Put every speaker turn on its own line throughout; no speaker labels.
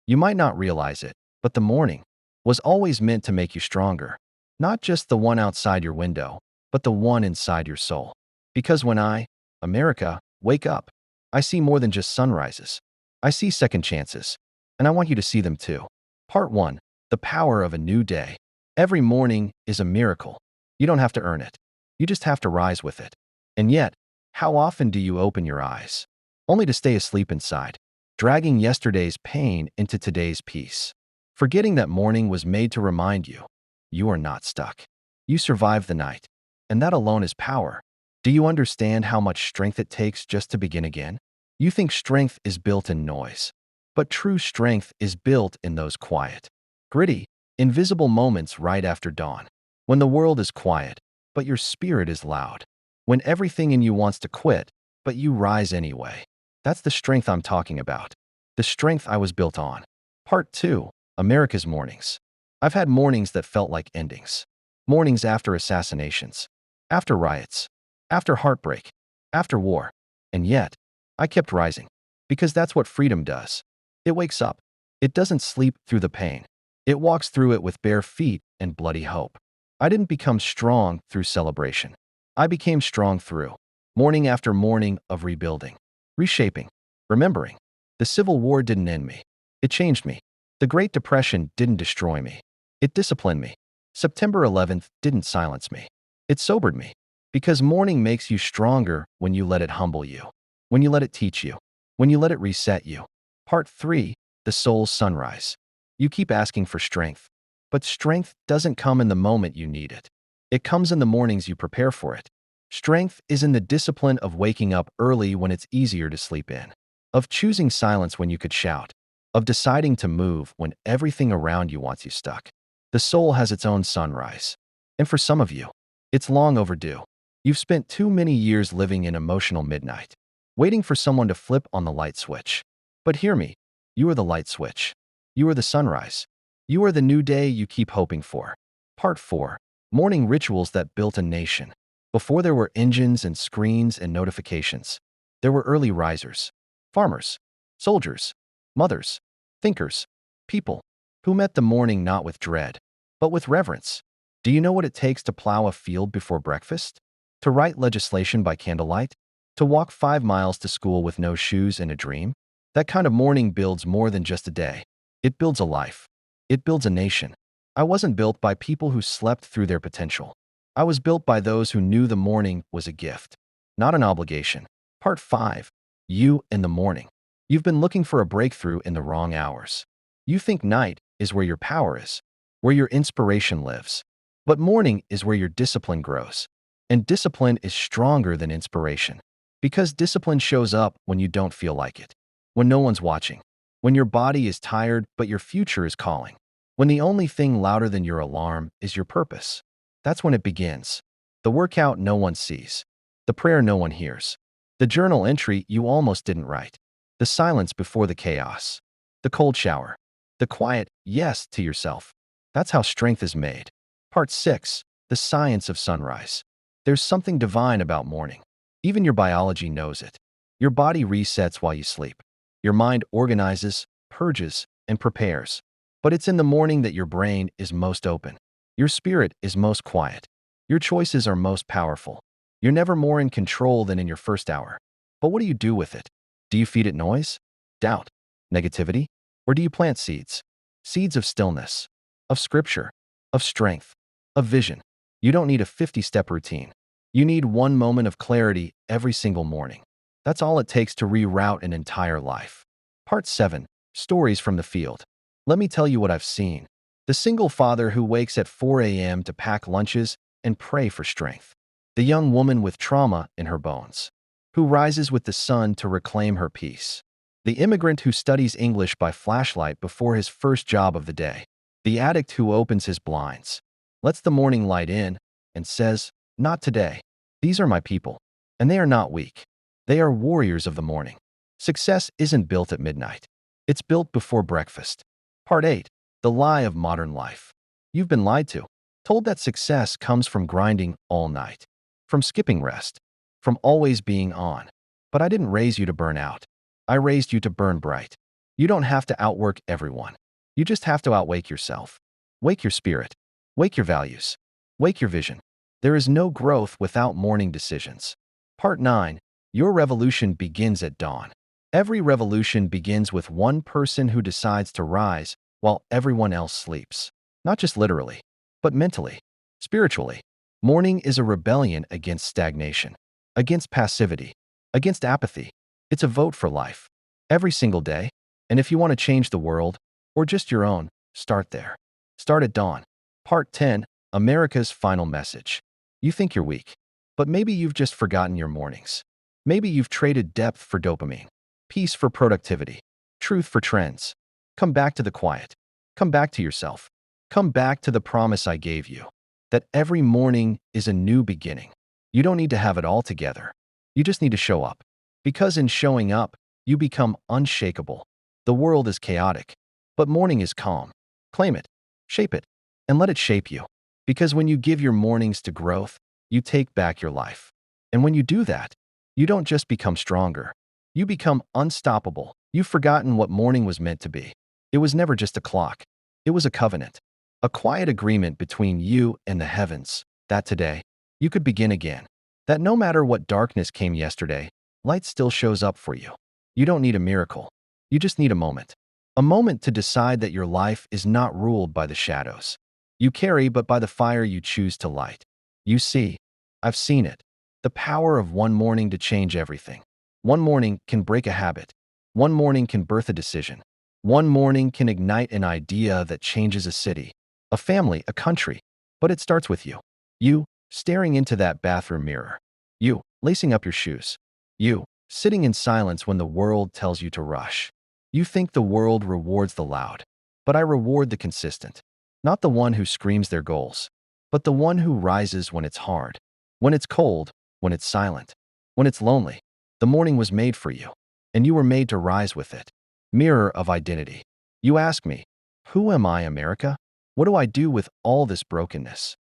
You might not realize it, but the morning was always meant to make you stronger. Not just the one outside your window, but the one inside your soul. Because when America, wake up, I see more than just sunrises. I see second chances, and I want you to see them too. Part 1. The power of a new day. Every morning is a miracle. You don't have to earn it. You just have to rise with it. And yet, how often do you open your eyes, only to stay asleep inside, dragging yesterday's pain into today's peace, forgetting that morning was made to remind you, you are not stuck. You survived the night, and that alone is power. Do you understand how much strength it takes just to begin again? You think strength is built in noise, but true strength is built in those quiet, gritty, invisible moments right after dawn, when the world is quiet, but your spirit is loud, when everything in you wants to quit, but you rise anyway. That's the strength I'm talking about, the strength I was built on. Part 2. America's mornings. I've had mornings that felt like endings. Mornings after assassinations, after riots, after heartbreak, after war. And yet, I kept rising. Because that's what freedom does. It wakes up. It doesn't sleep through the pain. It walks through it with bare feet and bloody hope. I didn't become strong through celebration. I became strong through morning after morning of rebuilding, reshaping, remembering. The Civil War didn't end me. It changed me. The Great Depression didn't destroy me. It disciplined me. September 11th didn't silence me. It sobered me. Because morning makes you stronger when you let it humble you, when you let it teach you, when you let it reset you. Part 3. The soul's sunrise. You keep asking for strength, but strength doesn't come in the moment you need it. It comes in the mornings you prepare for it. Strength is in the discipline of waking up early when it's easier to sleep in, of choosing silence when you could shout, of deciding to move when everything around you wants you stuck. The soul has its own sunrise. And for some of you, it's long overdue. You've spent too many years living in emotional midnight, waiting for someone to flip on the light switch. But hear me, you are the light switch. You are the sunrise. You are the new day you keep hoping for. Part 4. Morning rituals that built a nation. Before there were engines and screens and notifications, there were early risers, farmers, soldiers, mothers, thinkers, people who met the morning not with dread, but with reverence. Do you know what it takes to plow a field before breakfast? To write legislation by candlelight? To walk 5 miles to school with no shoes and a dream? That kind of morning builds more than just a day. It builds a life. It builds a nation. I wasn't built by people who slept through their potential. I was built by those who knew the morning was a gift, not an obligation. Part 5. You in the morning. You've been looking for a breakthrough in the wrong hours. You think night is where your power is, where your inspiration lives. But morning is where your discipline grows. And discipline is stronger than inspiration. Because discipline shows up when you don't feel like it, when no one's watching, when your body is tired but your future is calling, when the only thing louder than your alarm is your purpose. That's when it begins. The workout no one sees, the prayer no one hears, the journal entry you almost didn't write, the silence before the chaos, the cold shower, the quiet yes to yourself. That's how strength is made. Part 6. The science of sunrise. There's something divine about morning. Even your biology knows it. Your body resets while you sleep. Your mind organizes, purges, and prepares. But it's in the morning that your brain is most open. Your spirit is most quiet. Your choices are most powerful. You're never more in control than in your first hour. But what do you do with it? Do you feed it noise, doubt, negativity? Or do you plant seeds? Seeds of stillness, of scripture, of strength, of vision. You don't need a 50-step routine. You need one moment of clarity every single morning. That's all it takes to reroute an entire life. Part 7. Stories from the field. Let me tell you what I've seen. The single father who wakes at 4 a.m. to pack lunches and pray for strength. The young woman with trauma in her bones, who rises with the sun to reclaim her peace. The immigrant who studies English by flashlight before his first job of the day. The addict who opens his blinds, lets the morning light in, and says, "Not today." These are my people, and they are not weak. They are warriors of the morning. Success isn't built at midnight. It's built before breakfast. Part 8. The lie of modern life. You've been lied to, told that success comes from grinding all night, from skipping rest, from always being on. But I didn't raise you to burn out. I raised you to burn bright. You don't have to outwork everyone. You just have to outwake yourself. Wake your spirit. Wake your values. Wake your vision. There is no growth without morning decisions. Part 9. Your revolution begins at dawn. Every revolution begins with one person who decides to rise while everyone else sleeps. Not just literally, but mentally, spiritually. Morning is a rebellion against stagnation, against passivity, against apathy. It's a vote for life. Every single day. And if you want to change the world, or just your own, start there. Start at dawn. Part 10. America's final message. You think you're weak, but maybe you've just forgotten your mornings. Maybe you've traded depth for dopamine, peace for productivity, truth for trends. Come back to the quiet. Come back to yourself. Come back to the promise I gave you, that every morning is a new beginning. You don't need to have it all together. You just need to show up. Because in showing up, you become unshakable. The world is chaotic, but morning is calm. Claim it, shape it, and let it shape you. Because when you give your mornings to growth, you take back your life. And when you do that, you don't just become stronger. You become unstoppable. You've forgotten what morning was meant to be. It was never just a clock. It was a covenant. A quiet agreement between you and the heavens, that today, you could begin again. That no matter what darkness came yesterday, light still shows up for you. You don't need a miracle. You just need a moment. A moment to decide that your life is not ruled by the shadows you carry, but by the fire you choose to light. You see, I've seen it. The power of one morning to change everything. One morning can break a habit. One morning can birth a decision. One morning can ignite an idea that changes a city, a family, a country. But it starts with you. You, staring into that bathroom mirror. You, lacing up your shoes. You, sitting in silence when the world tells you to rush. You think the world rewards the loud, but I reward the consistent. Not the one who screams their goals, but the one who rises when it's hard, when it's cold, when it's silent, when it's lonely. The morning was made for you, and you were made to rise with it. Mirror of identity. You ask me, who am I, America? What do I do with all this brokenness?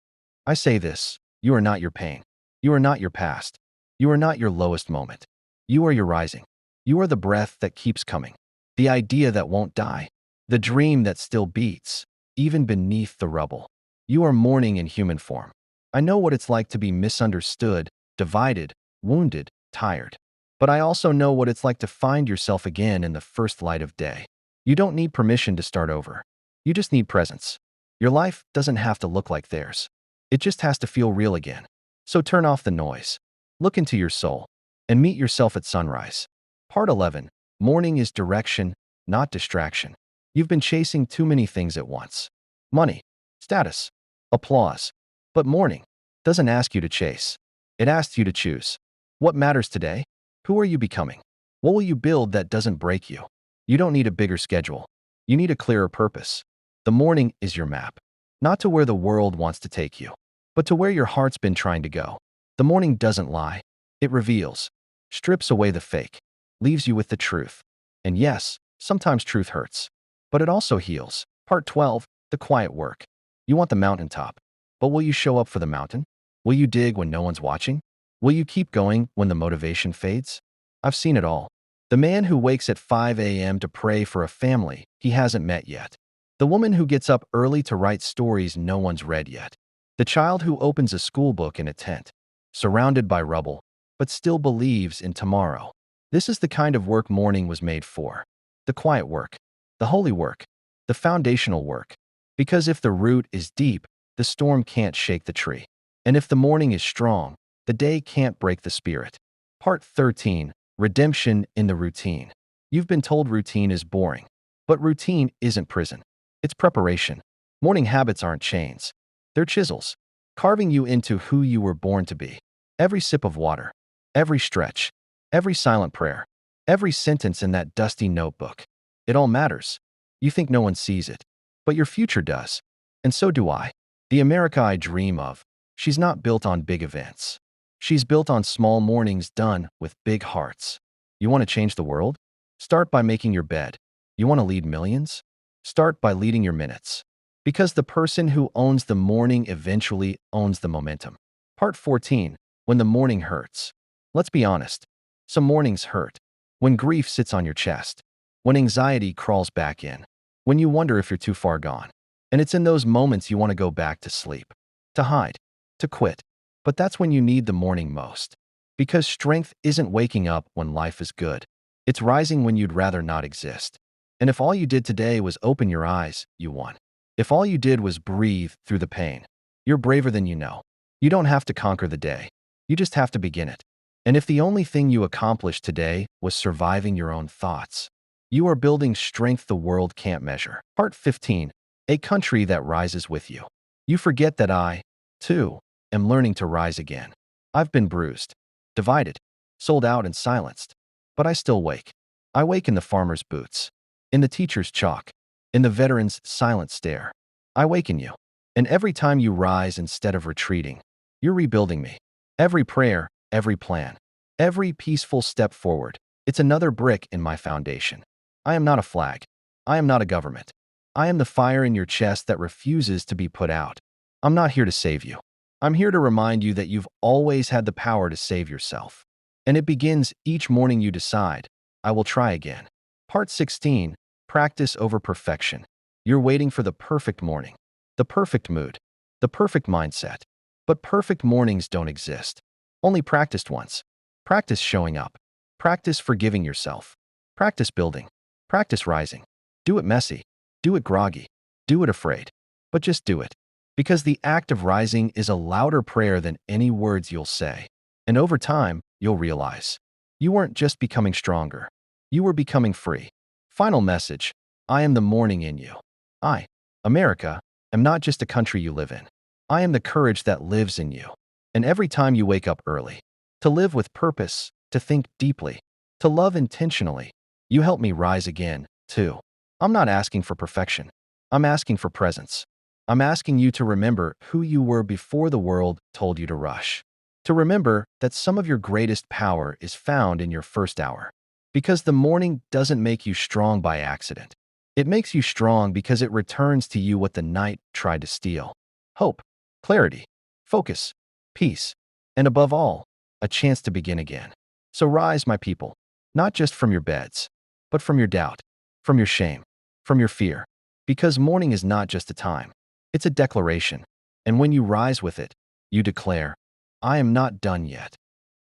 I say this, you are not your pain. You are not your past. You are not your lowest moment. You are your rising. You are the breath that keeps coming. The idea that won't die. The dream that still beats, even beneath the rubble. You are morning in human form. I know what it's like to be misunderstood, divided, wounded, tired. But I also know what it's like to find yourself again in the first light of day. You don't need permission to start over. You just need presence. Your life doesn't have to look like theirs. It just has to feel real again. So turn off the noise. Look into your soul and meet yourself at sunrise. Part 11. Morning is direction, not distraction. You've been chasing too many things at once. Money, status, applause. But morning doesn't ask you to chase. It asks you to choose. What matters today? Who are you becoming? What will you build that doesn't break you? You don't need a bigger schedule. You need a clearer purpose. The morning is your map. Not to where the world wants to take you, but to where your heart's been trying to go. The morning doesn't lie. It reveals, strips away the fake, leaves you with the truth. And yes, sometimes truth hurts, but it also heals. Part 12. The quiet work. You want the mountaintop, but will you show up for the mountain? Will you dig when no one's watching? Will you keep going when the motivation fades? I've seen it all. The man who wakes at 5 a.m. to pray for a family he hasn't met yet. The woman who gets up early to write stories no one's read yet. The child who opens a school book in a tent, surrounded by rubble, but still believes in tomorrow. This is the kind of work morning was made for. The quiet work, the holy work, the foundational work. Because if the root is deep, the storm can't shake the tree. And if the morning is strong, the day can't break the spirit. Part 13. Redemption in the routine. You've been told routine is boring, but routine isn't prison. It's preparation. Morning habits aren't chains. They're chisels, carving you into who you were born to be. Every sip of water, every stretch, every silent prayer, every sentence in that dusty notebook. It all matters. You think no one sees it, but your future does. And so do I. The America I dream of, she's not built on big events. She's built on small mornings done with big hearts. You want to change the world? Start by making your bed. You want to lead millions? Start by leading your minutes. Because the person who owns the morning eventually owns the momentum. Part 14. When the morning hurts. Let's be honest. Some mornings hurt. When grief sits on your chest. when anxiety crawls back in, when you wonder if you're too far gone. And it's in those moments you want to go back to sleep, to hide, to quit. But that's when you need the morning most. Because strength isn't waking up when life is good. It's rising when you'd rather not exist. And if all you did today was open your eyes, you won. If all you did was breathe through the pain, you're braver than you know. You don't have to conquer the day. You just have to begin it. And if the only thing you accomplished today was surviving your own thoughts, you are building strength the world can't measure. Part 15. A country that rises with you. You forget that I, too, am learning to rise again. I've been bruised, divided, sold out and silenced. But I still wake. I wake in the farmer's boots, in the teacher's chalk, in the veteran's silent stare. I waken you. And every time you rise instead of retreating, you're rebuilding me. Every prayer, every plan, every peaceful step forward, it's another brick in my foundation. I am not a flag. I am not a government. I am the fire in your chest that refuses to be put out. I'm not here to save you. I'm here to remind you that you've always had the power to save yourself. And it begins each morning you decide, I will try again. Part 16. Practice over perfection. You're waiting for the perfect morning, the perfect mood, the perfect mindset. But perfect mornings don't exist. Only practiced ones. Practice showing up. Practice forgiving yourself. Practice building. Practice rising. Do it messy. Do it groggy. Do it afraid. But just do it. Because the act of rising is a louder prayer than any words you'll say. And over time, you'll realize you weren't just becoming stronger. You were becoming free. Final message. I am the morning in you. I, America, am not just a country you live in. I am the courage that lives in you. And every time you wake up early, to live with purpose, to think deeply, to love intentionally, you help me rise again, too. I'm not asking for perfection. I'm asking for presence. I'm asking you to remember who you were before the world told you to rush. To remember that some of your greatest power is found in your first hour. Because the morning doesn't make you strong by accident. It makes you strong because it returns to you what the night tried to steal. Hope, clarity, focus, peace, and above all, a chance to begin again. So rise, my people, not just from your beds, but from your doubt, from your shame, from your fear. Because morning is not just a time, it's a declaration. And when you rise with it, you declare, I am not done yet.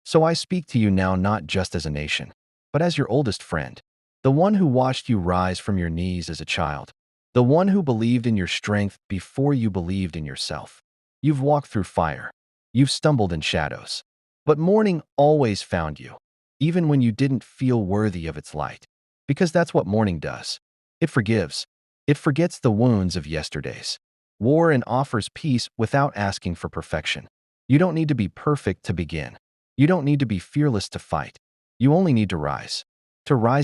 So I speak to you now not just as a nation, but as your oldest friend, the one who watched you rise from your knees as a child, the one who believed in your strength before you believed in yourself. You've walked through fire. You've stumbled in shadows. But morning always found you, even when you didn't feel worthy of its light. Because that's what morning does. It forgives. It forgets the wounds of yesterday's war and offers peace without asking for perfection. You don't need to be perfect to begin. You don't need to be fearless to fight. You only need to rise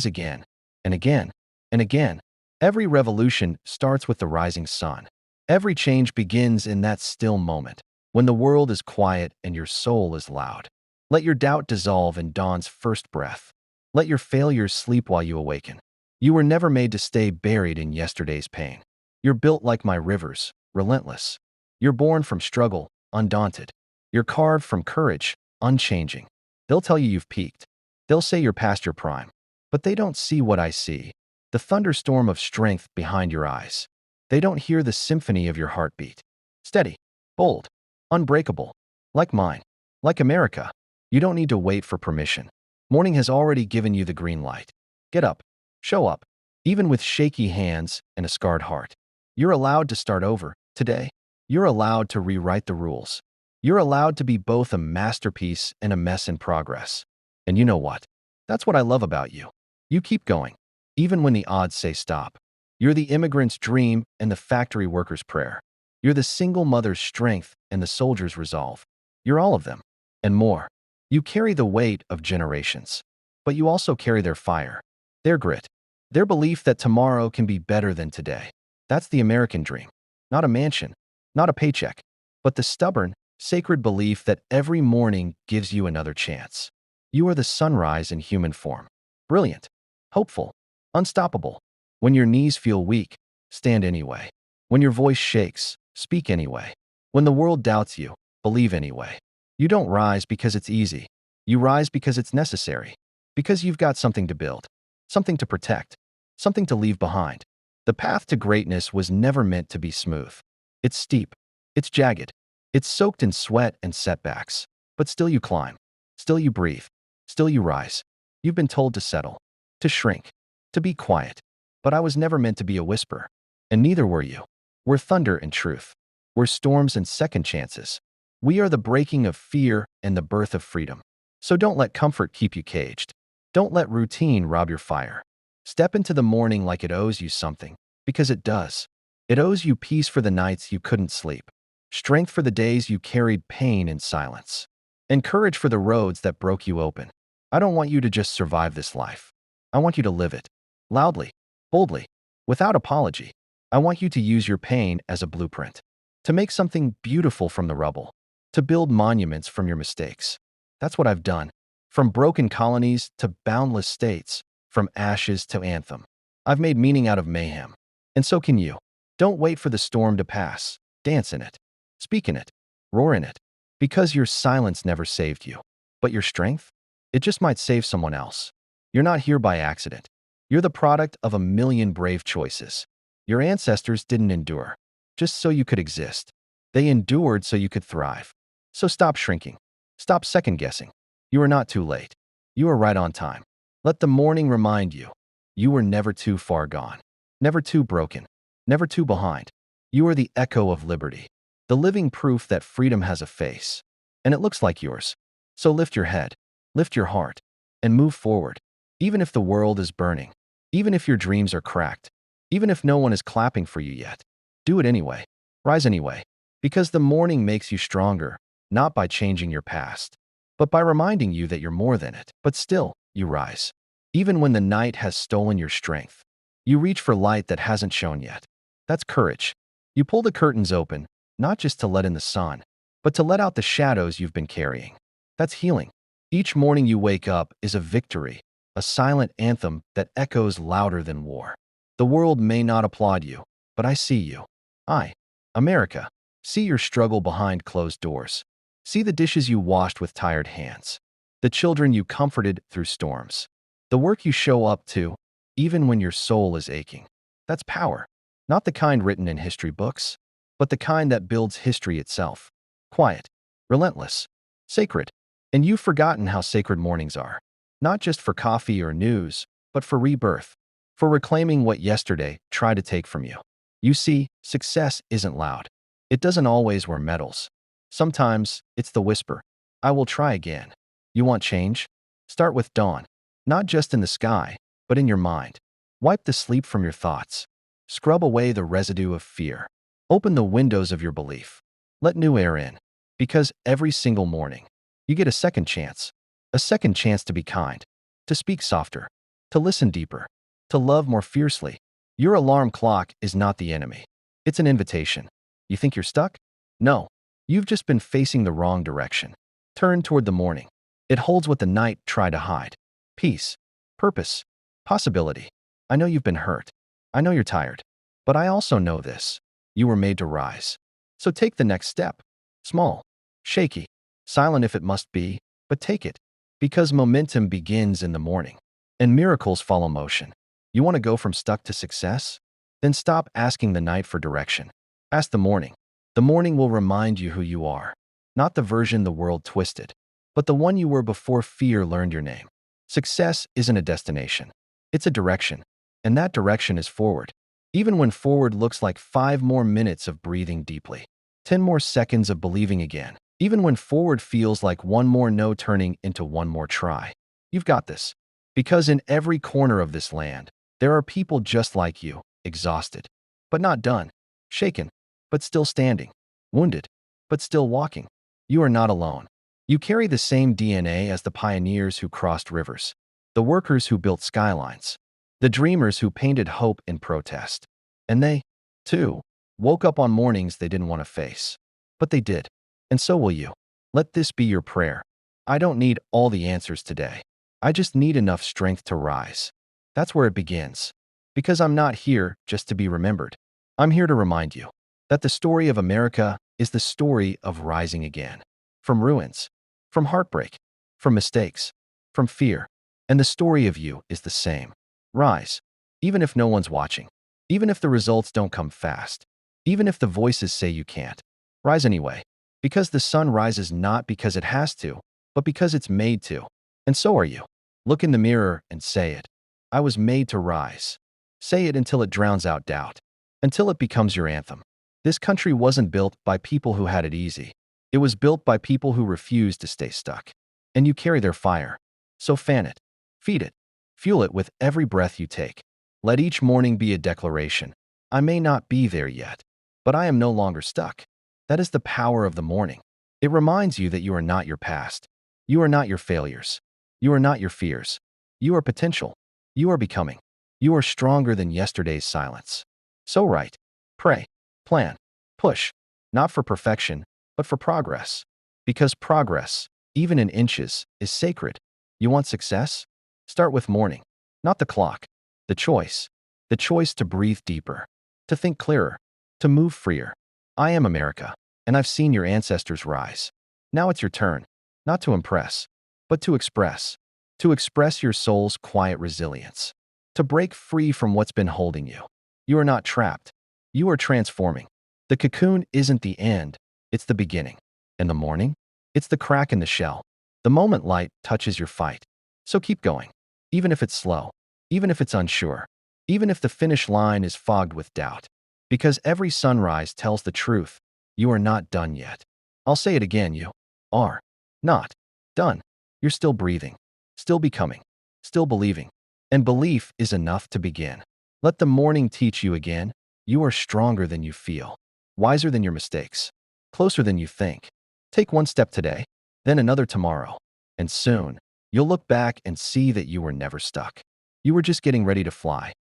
again, and again, and again. Every revolution starts with the rising sun. Every change begins in that still moment, when the world is quiet and your soul is loud. Let your doubt dissolve in dawn's first breath. Let your failures sleep while you awaken. You were never made to stay buried in yesterday's pain. You're built like my rivers, relentless. You're born from struggle, undaunted. You're carved from courage, unchanging. They'll tell you you've peaked. They'll say you're past your prime. But they don't see what I see, the thunderstorm of strength behind your eyes. They don't hear the symphony of your heartbeat. Steady, bold, unbreakable, like mine, like America. You don't need to wait for permission. Morning has already given you the green light. Get up, show up, even with shaky hands and a scarred heart. You're allowed to start over today. You're allowed to rewrite the rules. You're allowed to be both a masterpiece and a mess in progress. And you know what? That's what I love about you. You keep going, even when the odds say stop. You're the immigrant's dream and the factory worker's prayer. You're the single mother's strength and the soldier's resolve. You're all of them, and more. You carry the weight of generations, but you also carry their fire, their grit, their belief that tomorrow can be better than today. That's the American dream. Not a mansion, not a paycheck, but the stubborn, sacred belief that every morning gives you another chance. You are the sunrise in human form. Brilliant, hopeful, unstoppable. When your knees feel weak, stand anyway. When your voice shakes, speak anyway. When the world doubts you, believe anyway. You don't rise because it's easy. You rise because it's necessary. Because you've got something to build, something to protect, something to leave behind. The path to greatness was never meant to be smooth. It's steep. It's jagged. It's soaked in sweat and setbacks. But still you climb. Still you breathe. Still you rise. You've been told to settle, to shrink, to be quiet. But I was never meant to be a whisper. And neither were you. We're thunder and truth. We're storms and second chances. We are the breaking of fear and the birth of freedom. So don't let comfort keep you caged. Don't let routine rob your fire. Step into the morning like it owes you something, because it does. It owes you peace for the nights you couldn't sleep, strength for the days you carried pain in silence, and courage for the roads that broke you open. I don't want you to just survive this life. I want you to live it. Loudly, boldly, without apology. I want you to use your pain as a blueprint. To make something beautiful from the rubble. To build monuments from your mistakes. That's what I've done. From broken colonies to boundless states. From ashes to anthem. I've made meaning out of mayhem. And so can you. Don't wait for the storm to pass. Dance in it. Speak in it. Roar in it. Because your silence never saved you. But your strength? It just might save someone else. You're not here by accident. You're the product of a million brave choices. Your ancestors didn't endure just so you could exist. They endured so you could thrive. So stop shrinking. Stop second-guessing. You are not too late. You are right on time. Let the morning remind you. You were never too far gone. Never too broken. Never too behind. You are the echo of liberty. The living proof that freedom has a face. And it looks like yours. So lift your head. Lift your heart. And move forward. Even if the world is burning. Even if your dreams are cracked. Even if no one is clapping for you yet. Do it anyway. Rise anyway. Because the morning makes you stronger, not by changing your past, but by reminding you that you're more than it. But still, you rise. Even when the night has stolen your strength. You reach for light that hasn't shone yet. That's courage. You pull the curtains open, not just to let in the sun, but to let out the shadows you've been carrying. That's healing. Each morning you wake up is a victory, a silent anthem that echoes louder than war. The world may not applaud you, but I see you. I, America, see your struggle behind closed doors. See the dishes you washed with tired hands. The children you comforted through storms. The work you show up to, even when your soul is aching. That's power. Not the kind written in history books, but the kind that builds history itself. Quiet, relentless, sacred. And you've forgotten how sacred mornings are. Not just for coffee or news, but for rebirth. For reclaiming what yesterday tried to take from you. You see, success isn't loud. It doesn't always wear medals. Sometimes, it's the whisper. I will try again. You want change? Start with dawn. Not just in the sky, but in your mind. Wipe the sleep from your thoughts. Scrub away the residue of fear. Open the windows of your belief. Let new air in. Because every single morning, you get a second chance. A second chance to be kind. To speak softer. To listen deeper. To love more fiercely. Your alarm clock is not the enemy. It's an invitation. You think you're stuck? No. You've just been facing the wrong direction. Turn toward the morning. It holds what the night tried to hide. Peace. Purpose. Possibility. I know you've been hurt. I know you're tired. But I also know this. You were made to rise. So take the next step. Small. Shaky. Silent if it must be, but take it. Because momentum begins in the morning. And miracles follow motion. You want to go from stuck to success? Then stop asking the night for direction. Ask the morning. The morning will remind you who you are. Not the version the world twisted, but the one you were before fear learned your name. Success isn't a destination. It's a direction. And that direction is forward. Even when forward looks like 5 more minutes of breathing deeply. 10 more seconds of believing again. Even when forward feels like 1 more no turning into 1 more try. You've got this. Because in every corner of this land, there are people just like you, exhausted, but not done, shaken, but still standing, wounded, but still walking. You are not alone. You carry the same DNA as the pioneers who crossed rivers, the workers who built skylines, the dreamers who painted hope in protest. And they, too, woke up on mornings they didn't want to face. But they did. And so will you. Let this be your prayer. I don't need all the answers today. I just need enough strength to rise. That's where it begins. Because I'm not here just to be remembered. I'm here to remind you that the story of America is the story of rising again. From ruins, from heartbreak, from mistakes, from fear. And the story of you is the same. Rise. even if no one's watching, even if the results don't come fast, even if the voices say you can't. Rise anyway, because the sun rises not because it has to, but because it's made to. And so are you. Look in the mirror and say it. I was made to rise. Say it until it drowns out doubt, until it becomes your anthem. This country wasn't built by people who had it easy. It was built by people who refused to stay stuck. And you carry their fire. So fan it, feed it, fuel it with every breath you take. Let each morning be a declaration. I may not be there yet, but I am no longer stuck. That is the power of the morning. It reminds you that you are not your past. You are not your failures. You are not your fears. You are potential. You are becoming. You are stronger than yesterday's silence. So write, pray, plan, push, not for perfection, but for progress. Because progress, even in inches, is sacred. You want success? Start with morning, not the clock. The choice. The choice to breathe deeper, to think clearer, to move freer. I am America, and I've seen your ancestors rise. Now it's your turn, not to impress, but to express. To express your soul's quiet resilience. To break free from what's been holding you. You are not trapped. You are transforming. The cocoon isn't the end, it's the beginning. In the morning, it's the crack in the shell. The moment light touches your fight. So keep going, even if it's slow, even if it's unsure, even if the finish line is fogged with doubt. Because every sunrise tells the truth. You are not done yet. I'll say it again, you are not done. You're still breathing, still becoming, still believing. And belief is enough to begin. Let the morning teach you again. You are stronger than you feel, wiser than your mistakes, closer than you think. Take one step today, then another tomorrow. And soon, you'll look back and see that you were never stuck. You were just getting ready to fly.